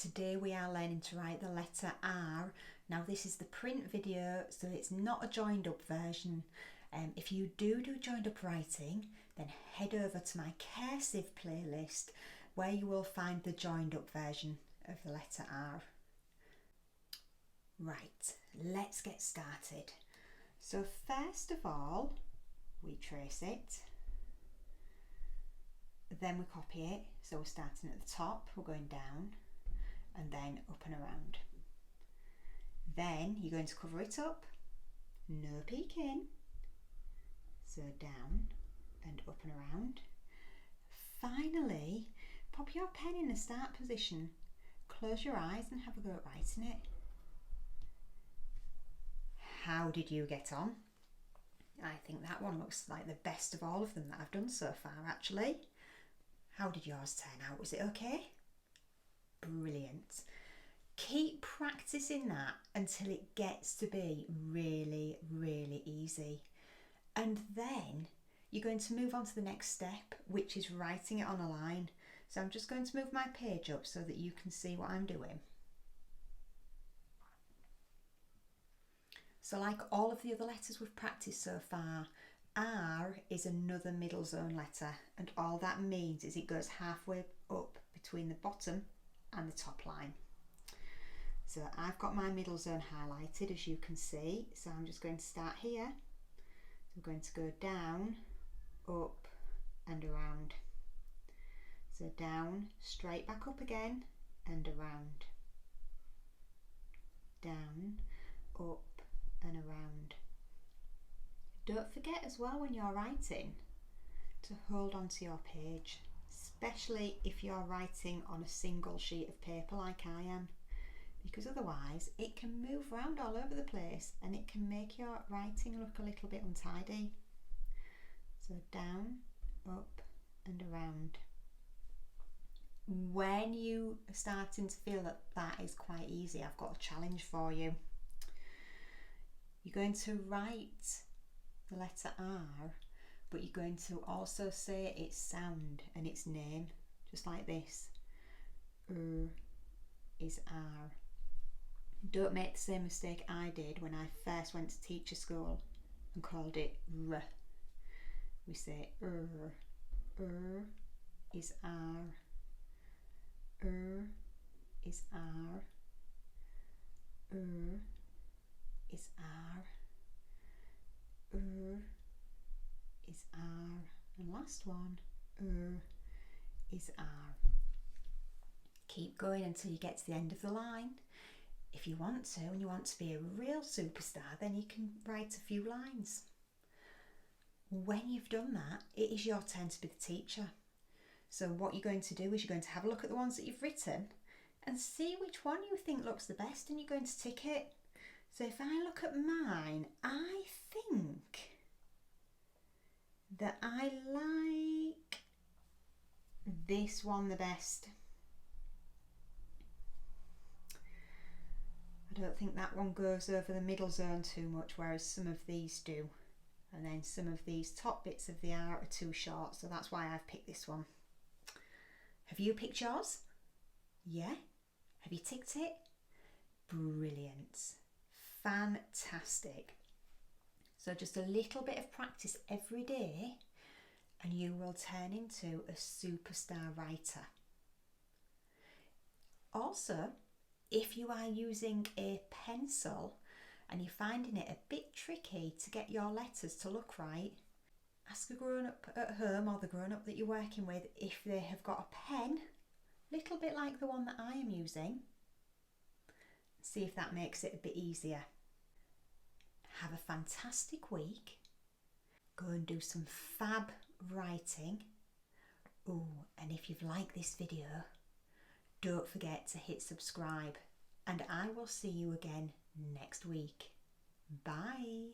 Today we are learning to write the letter R. Now this is the print video, so it's not a joined up version. If you do joined up writing, then head over to my cursive playlist where you will find the joined up version of the letter R. Right, let's get started. So first of all, we trace it, then we copy it. So we're starting at the top, we're going down, and then up and around. Then you're going to cover it up, no peeking. So down and up and around. Finally, pop your pen in the start position, close your eyes and have a go at writing it. How did you get on? I think that one looks like the best of all of them that I've done so far, actually. How did yours turn out? Was it okay? Brilliant. Keep practicing that until it gets to be really, really easy. And then you're going to move on to the next step, which is writing it on a line. So I'm just going to move my page up so that you can see what I'm doing. So like all of the other letters we've practiced so far, R is another middle zone letter, and all that means is it goes halfway up between the bottom and the top line. So I've got my middle zone highlighted, as you can see. So I'm just going to start here. I'm going to go down, up and around. So down, straight back up again and around. Down, up and around. Don't forget as well when you're writing to hold onto your page, especially if you're writing on a single sheet of paper like I am, because otherwise it can move around all over the place and it can make your writing look a little bit untidy. So down, up and around. When you are starting to feel that that is quite easy, I've got a challenge for you. You're going to write the letter R, but you're going to also say its sound and its name, just like this. Is R. Don't make the same mistake I did when I first went to teacher school and called it R. We say is R. Is R. Is R. Is R. And last one, is R. Keep going until you get to the end of the line. If you want to, and you want to be a real superstar, then you can write a few lines. When you've done that, it is your turn to be the teacher. So what you're going to do is you're going to have a look at the ones that you've written and see which one you think looks the best, and you're going to tick it. So if I look at mine, I think that I like this one the best. I don't think that one goes over the middle zone too much, whereas some of these do. And then some of these top bits of the R are too short, so that's why I've picked this one. Have you picked yours? Yeah? Have you ticked it? Brilliant. Fantastic. So just a little bit of practice every day and you will turn into a superstar writer. Also, if you are using a pencil and you're finding it a bit tricky to get your letters to look right, ask a grown-up at home or the grown-up that you're working with if they have got a pen, little bit like the one that I am using. See if that makes it a bit easier. Have a fantastic week. Go and do some fab writing. Oh, and if you've liked this video, don't forget to hit subscribe, and I will see you again next week. Bye.